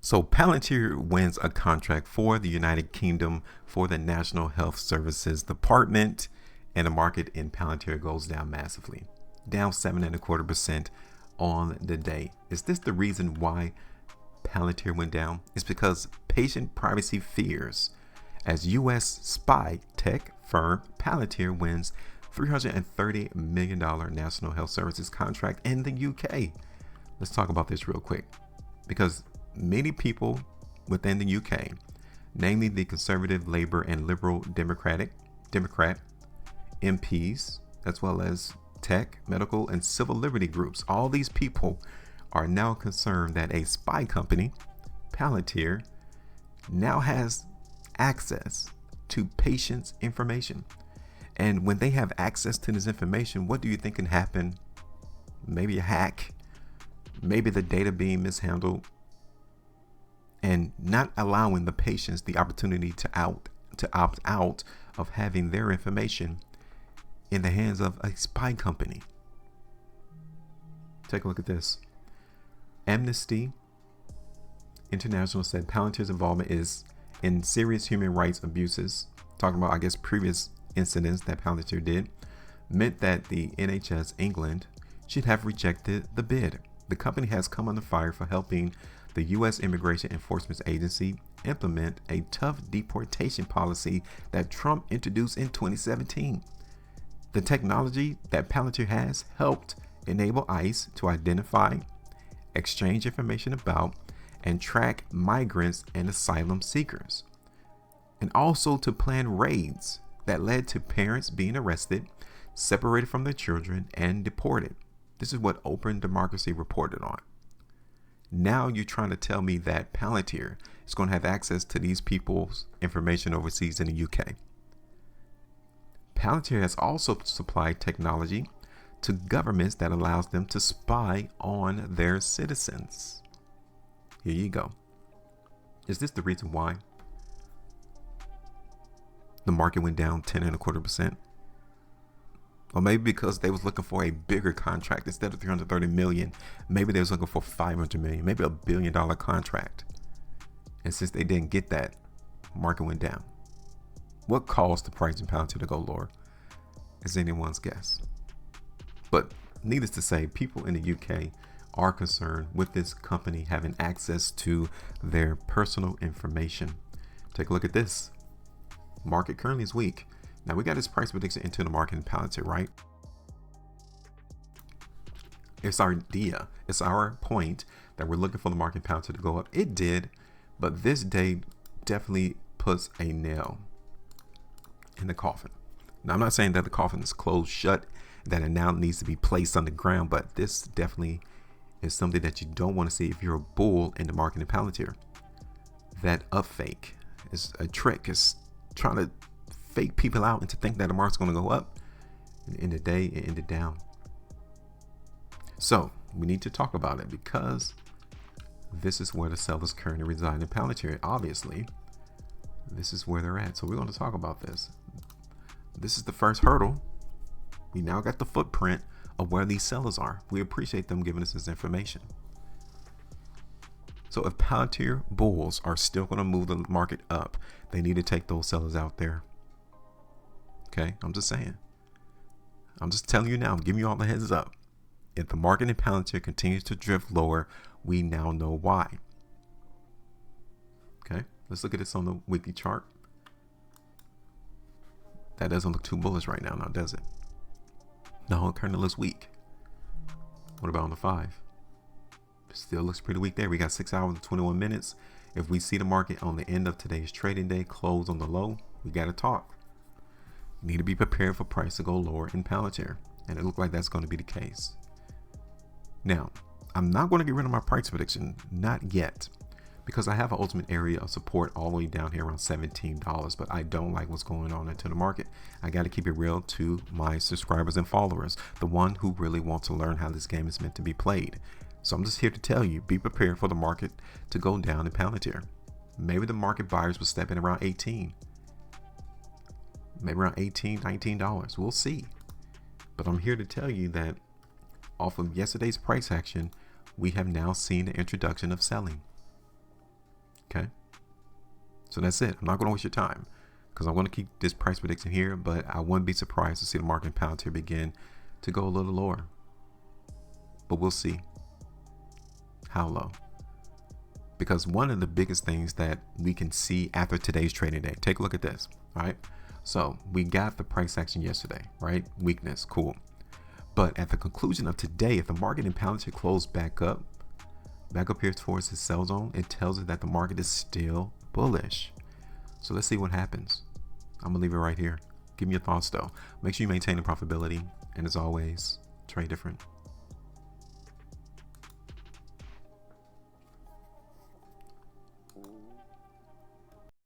So Palantir wins a contract for the United Kingdom for the National Health Services Department, and the market in Palantir goes down massively, down 7.25% on the day. Is this the reason why Palantir went down? It's because patient privacy fears as U.S. spy tech firm Palantir wins $330 million National Health Services contract in the UK. Let's talk about this real quick, because many people within the UK, namely the Conservative, Labour and Liberal Democrat MPs, as well as tech, medical and civil liberty groups, all these people are now concerned that a spy company, Palantir, now has access to patients' information. And when they have access to this information, what do you think can happen? Maybe a hack, maybe the data being mishandled, and not allowing the patients the opportunity to opt out of having their information in the hands of a spy company. Take a look at this. Amnesty International said Palantir's involvement is in serious human rights abuses, talking about, I guess, previous incidents that Palantir did, meant that the NHS England should have rejected the bid. The company has come under fire for helping the U.S. Immigration Enforcement Agency implement a tough deportation policy that Trump introduced in 2017. The technology that Palantir has helped enable ICE to identify, exchange information about, and track migrants and asylum seekers, and also to plan raids that led to parents being arrested, separated from their children, and deported. This is what Open Democracy reported on. Now you're trying to tell me that Palantir is going to have access to these people's information overseas in the UK. Palantir has also supplied technology to governments that allows them to spy on their citizens. Here you go. Is this the reason why the market went down 10.25%? Or maybe because they was looking for a bigger contract instead of 330 million. Maybe they was looking for 500 million, maybe $1 billion contract. And since they didn't get that, market went down. What caused the price in Palantir to go lower is anyone's guess. But needless to say, people in the UK are concerned with this company having access to their personal information. Take a look at this. Market currently is weak. Now we got this price prediction into the market in Palantir, right? It's our idea. It's our point that we're looking for the market in Palantir to go up. It did, but this day definitely puts a nail in the coffin. Now I'm not saying that the coffin is closed shut, that it now needs to be placed on the ground, but this definitely is something that you don't want to see if you're a bull in the market in Palantir. That up fake is a trick. It's trying to fake people out and to think that the market's going to go up. In the day, it ended down. So we need to talk about it, because this is where the sellers currently reside in Palantir. Obviously, this is where they're at. So we're going to talk about this. This is the first hurdle. We now got the footprint of where these sellers are. We appreciate them giving us this information. So if Palantir bulls are still going to move the market up, they need to take those sellers out there. Okay, I'm just saying. I'm just telling you now. I'm giving you all the heads up. If the market in Palantir continues to drift lower, we now know why. Okay, let's look at this on the weekly chart. That doesn't look too bullish right now, does it? No, it currently looks weak. What about on the 5? Still looks pretty weak there. We got 6 hours and 21 minutes. If we see the market on the end of today's trading day close on the low, we got to talk. You need to be prepared for price to go lower in Palantir, and it looks like that's going to be the case. Now, I'm not going to get rid of my price prediction, not yet, because I have an ultimate area of support all the way down here around $17, but I don't like what's going on into the market. I got to keep it real to my subscribers and followers, the one who really want to learn how this game is meant to be played. So I'm just here to tell you, be prepared for the market to go down in Palantir. Maybe the market buyers will step in around 18, maybe around $18, $19. We'll see. But I'm here to tell you that off of yesterday's price action, we have now seen the introduction of selling. Okay. So that's it. I'm not going to waste your time because I'm going to keep this price prediction here, but I wouldn't be surprised to see the market in Palantir begin to go a little lower. But we'll see how low. Because one of the biggest things that we can see after today's trading day, take a look at this, all right? So we got the price action yesterday, right? Weakness, cool. But at the conclusion of today, if the market in Palantir closed back up here towards the sell zone, it tells us that the market is still bullish. So let's see what happens. I'm gonna leave it right here. Give me your thoughts though. Make sure you maintain the profitability. And as always, trade different.